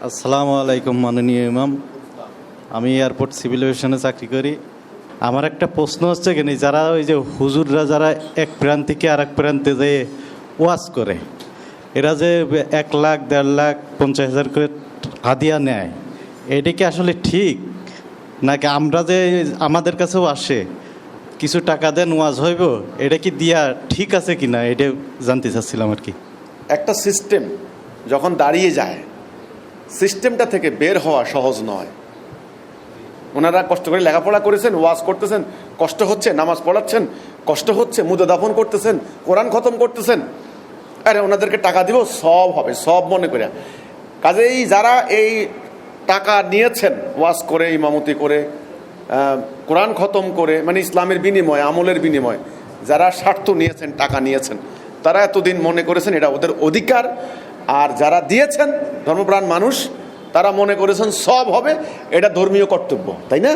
আসসালামু আলাইকুম মাননীয় ইমাম। আমি এয়ারপোর্ট সিভিল এভিয়েশনে চাকরি করি। আমার একটা প্রশ্ন হচ্ছে কি, যারা ওই যে হুজুররা যারা এক প্রান্ত থেকে আর এক প্রান্তে যেয়ে ওয়াজ করে, এরা যে 1 লাখ 1.5 লাখ 50,000 করে হাদিয়া নেয়, এটা কি আসলে ঠিক নাকি? আমরা যে আমাদের কাছেও আসে কিছু টাকা দেন ওয়াজ হইব, এটা কি দিয়া ঠিক আছে কি না, এটা জানতে চাচ্ছিলাম আর কি। একটা সিস্টেম যখন দাঁড়িয়ে যায়, সিস্টেমটা থেকে বের হওয়া সহজ নয়। ওনারা কষ্ট করে লেখাপড়া করেছেন, ওয়াজ করতেছেন, কষ্ট হচ্ছে, নামাজ পড়াচ্ছেন, কষ্ট হচ্ছে, মুদে দাফন করতেছেন, কোরআন খতম করতেছেন, আরে ওনাদেরকে টাকা দিব, সব হবে, সব মনে করে। কাজেই যারা এই টাকা নিয়েছেন ওয়াজ করে, ইমামতি করে, কোরআন খতম করে, মানে ইসলামের বিনিময়, আমলের বিনিময় যারা স্বার্থ নিয়েছেন, টাকা নিয়েছেন, তারা এতদিন মনে করেছেন এটা ওদের অধিকার। আর যারা দিয়েছেন ধর্মপ্রাণ মানুষ, তারা মনে করেছেন সব হবে, এটা ধর্মীয় কর্তব্য, তাই না?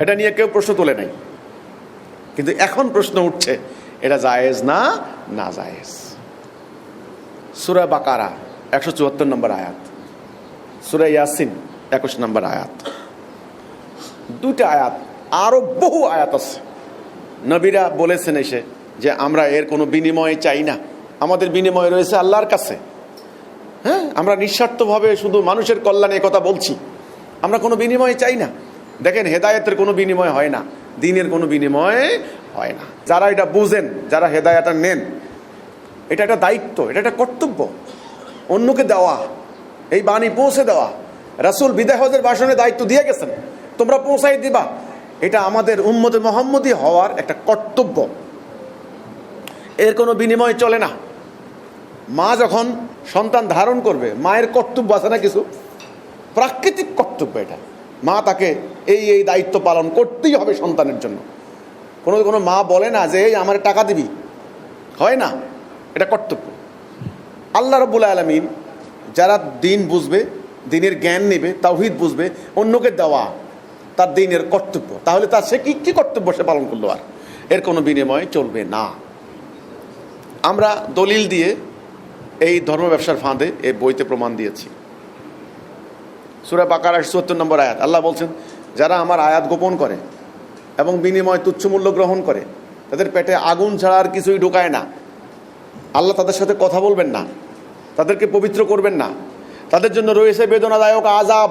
এটা নিয়ে কেউ প্রশ্ন তোলে নাই। কিন্তু এখন প্রশ্ন উঠছে, এটা জায়েজ না না জায়েজ। সূরা বাকারা 174 নম্বর আয়াত, সূরা ইয়াসিন 21 নম্বর আয়াত, দুইটা আয়াত, আরো বহু আয়াত আছে। নবীরা বলেছেন এসে যে আমরা এর কোনো বিনিময় চাই না, আমাদের বিনিময় রয়েছে আল্লাহর কাছে। হ্যাঁ, আমরা নিঃস্বার্থভাবে শুধু মানুষের কল্যাণে কথা বলছি, আমরা কোনো বিনিময় চাই না। দেখেন, হেদায়েতের কোনো বিনিময় হয় না, দ্বীনের কোনো বিনিময় হয় না। যারা এটা বুঝেন, যারা হেদায়েতটা নেন, এটা একটা দায়িত্ব, এটা একটা কর্তব্য, অন্যকে দেওয়া, এই বাণী পৌঁছে দেওয়া। রাসূল বিদায় হজের ভাষণে দায়িত্ব দিয়ে গেছেন, তোমরা পৌঁছাই দিবা। এটা আমাদের উম্মতে মুহাম্মদী হওয়ার একটা কর্তব্য, এর কোনো বিনিময় চলে না। মা যখন সন্তান ধারণ করবে, মায়ের কর্তব্য আছে না কিছু, প্রাকৃতিক কর্তব্য এটা। মা তাকে এই দায়িত্ব পালন করতেই হবে সন্তানের জন্য। কোনো মা বলে না যে এই আমার টাকা দিবি, হয় না, এটা কর্তব্য। আল্লাহ রাব্বুল আলামিন যারা দিন বুঝবে, দিনের জ্ঞান নেবে, তাওহীদ বুঝবে, অন্যকে দেওয়া তার দিনের কর্তব্য। তাহলে তার সে কি কর্তব্য সে পালন করলো, আর এর কোনো বিনিময় চলবে না। আমরা দলিল দিয়ে এই ধর্ম ব্যবসার ফাঁদে এই বইতে প্রমাণ দিয়েছি। সূরা বাকারা ৭৪ নম্বর আয়াত, আল্লাহ বলছেন, যারা আমার আয়াত গোপন করে এবং বিনিময় তুচ্ছ মূল্য গ্রহণ করে, তাদের পেটে আগুন ছাড়া আর কিছুই ঢোকায় না। আল্লাহ তাদের সাথে কথা বলবেন না, তাদেরকে পবিত্র করবেন না, তাদের জন্য রয়েছে বেদনাদায়ক আযাব।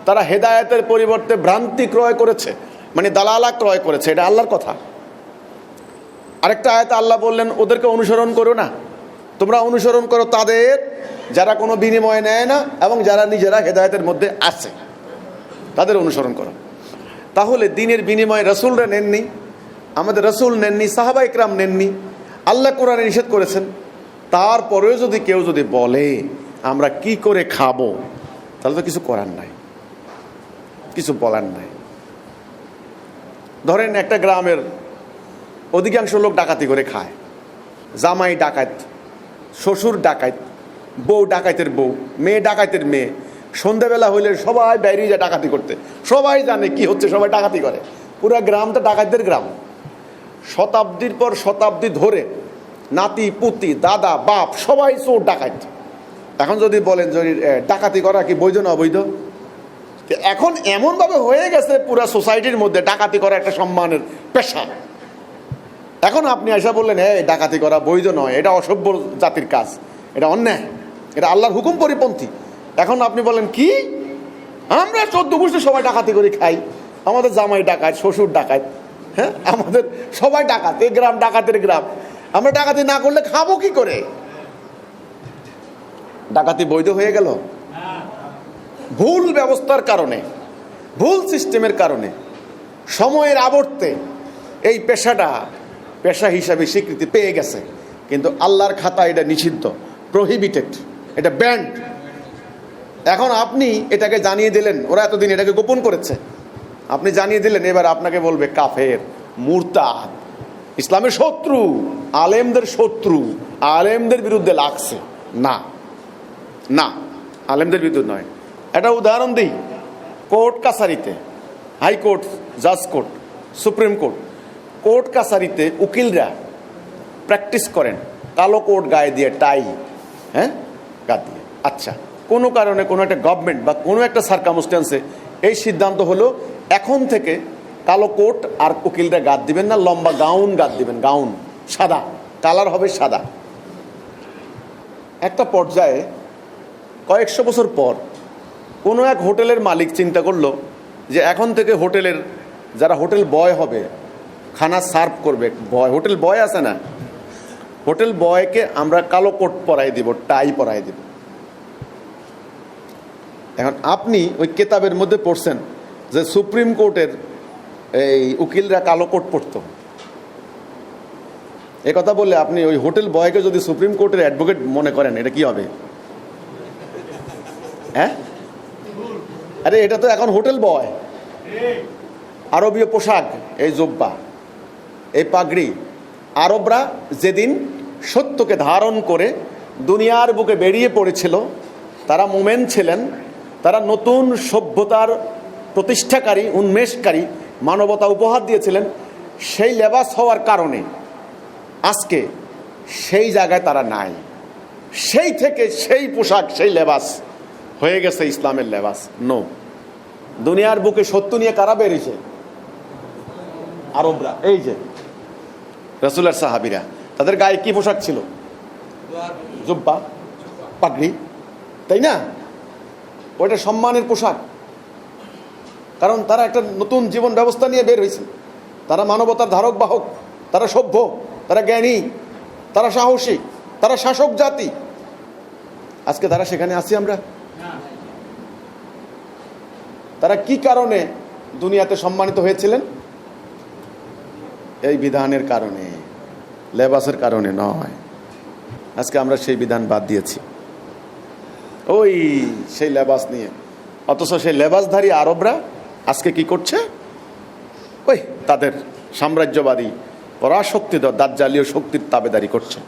তারা হেদায়েতের পরিবর্তে ভ্রান্তি ক্রয় করেছে, মানে দালালা ক্রয় করেছে, এটা আল্লাহর কথা। আরেকটা আয়াতে আল্লাহ বললেন, ওদেরকে অনুসরণ করো না, তোমরা অনুসরণ করো তাদের যারা কোনো বিনিময় নেয় না এবং যারা নিজেরা হেদায়েতের মধ্যে আছে, তাদের অনুসরণ করো। তাহলে দিনের বিনিময় রাসূলরা নেননি, আমাদের রাসূল নেননি, সাহাবা ইকরাম নেননি, আল্লাহ কোরআনে নিষেধ করেছেন। তারপরেও যদি কেউ যদি বলে আমরা কি করে খাবো, তাহলে তো কিছু করার নাই, কিছু বলার নাই। ধরেন একটা গ্রামের অধিকাংশ লোক ডাকাতি করে খায়, জামাই ডাকাত, শ্বশুর ডাকাত, বউ ডাকাতের বউ, মেয়ে ডাকাতের মেয়ে। সন্ধ্যাবেলা হইলে সবাই বাইরে যায় ডাকাতি করতে, সবাই জানে কি হচ্ছে, সবাই ডাকাতি করে। পুরো গ্রামটা ডাকাতদের গ্রাম। শতাব্দীর পর শতাব্দী ধরে নাতি পুতি দাদা বাপ সবাই চোর ডাকাত। এখন যদি বলেন যে ডাকাতি করা কি বৈধ না অবৈধ, এখন এমনভাবে হয়ে গেছে পুরা সোসাইটির মধ্যে ডাকাতি করা একটা সম্মানের পেশা। এখন আপনি এসে বললেন ডাকাতি করা বৈধ নয়, এটা অসভ্য জাতির কাজ, এটা অন্যায়, এটা আল্লাহর হুকুম পরিপন্থী। এখন আপনি বলেন কি, আমরা 14 গোষ্ঠী সবাই ডাকাতি করে খাই, আমাদের জামাই ডাকাত, শ্বশুর ডাকাত, হ্যাঁ আমাদের সবাই ডাকাত, এই গ্রাম ডাকাতের গ্রাম, আমরা ডাকাতি না করলে খাবো কি করে? ডাকাতি বৈধ হয়ে গেল? ভুল ব্যবস্থার কারণে, ভুল সিস্টেমের কারণে, সময়ের আবর্তে এই পেশাটা পেশা হিসাবে স্বীকৃতি পেয়ে গেছে, কিন্তু আল্লাহর খাতা এটা নিষিদ্ধ, প্রহিবিটেড, এটা ব্যান্ড। এখন আপনি এটাকে জানিয়ে দিলেন, ওরা এতদিন এটাকে গোপন করেছে, আপনি জানিয়ে দিলেন, এবার আপনাকে বলবে কাফের, মুরতাদ, ইসলামের শত্রু, আলেমদের শত্রু, আলেমদের বিরুদ্ধে লাগছে। না না, আলেমদের বিরুদ্ধে নয়। একটা উদাহরণ দিই, কোর্ট কাছারিতে, হাইকোর্ট, জাজ কোর্ট, সুপ্রিম কোর্ট, কোর্ট কাছারিতে উকিলরা প্র্যাকটিস করেন কালো কোট গায়ে দিয়ে, টাই, হ্যাঁ গা দিয়ে। আচ্ছা, কোনো কারণে কোনো একটা গভর্নমেন্ট বা কোনো একটা সার্কামস্ট্যান্সে এই সিদ্ধান্ত হলো এখন থেকে কালো কোট আর উকিলরা গাদ দিবেন না, লম্বা গাউন গাদ দিবেন, গাউন সাদা, কালার হবে সাদা। একটা পর্যায়ে কয়েকশো বছর পর কোনো এক হোটেলের মালিক চিন্তা করলো যে এখন থেকে হোটেলের যারা হোটেল বয় হবে, খানা সার্ভ করবে, বয়, হোটেল বয় আছে না, হোটেল বয়কে আমরা কালো কোট পরাই দিব, টাই পরাই দিব। এখন আপনি ওই কেতাবের মধ্যে পড়ছেন যে সুপ্রিম কোর্টের এই উকিলরা কালো কোট পরত, এ কথা বললে আপনি ওই হোটেল বয়কে যদি সুপ্রিম কোর্টের অ্যাডভোকেট মনে করেন, এটা কি হবে? হ্যাঁ, আরে এটা তো এখন হোটেল বয়। আরবীয় পোশাক, এই জুব্বা, এই পাগড়ি, আরবরা যেদিন সত্যকে ধারণ করে দুনিয়ার বুকে বেরিয়ে পড়েছিল, তারা মোমেন ছিলেন, তারা নতুন সভ্যতার প্রতিষ্ঠাকারী, উন্মেষকারী, মানবতা উপহার দিয়েছিলেন। সেই লেবাস হওয়ার কারণে আজকে সেই জায়গায় তারা নাই। সেই থেকে সেই পোশাক, সেই লেবাস হয়ে গেছে ইসলামের লেবাস। নো, দুনিয়ার বুকে সত্য নিয়ে কারা বেরিয়েছে? আরবরা। এই যে রাসূলের সাহাবীরা, তাদের গায়ে কি পোশাক ছিল? জুব্বা, পাগড়ি, তাই না? ওইটা সম্মানের পোশাক, কারণ তারা একটা নতুন জীবন ব্যবস্থা নিয়ে বের হয়েছে। তারা মানবতার ধারক বাহক, তারা সভ্য, তারা জ্ঞানী, তারা সাহসী, তারা শাসক জাতি। আজকে তারা সেখানে আছি আমরা। তারা কি কারণে দুনিয়াতে সম্মানিত হয়েছিলেন? এই বিধানের কারণে, লেবাসের কারণে নয়। আজকে আমরা সেই বিধান বাদ দিয়েছি, ওই সেই লেবাস নিয়ে। অথচ সেই লেবাসধারী আরবরা আজকে কি করছে? ওই তাদের সাম্রাজ্যবাদী পরাশক্তি দাজ্জালীয় শক্তির তাবেদারি করছে।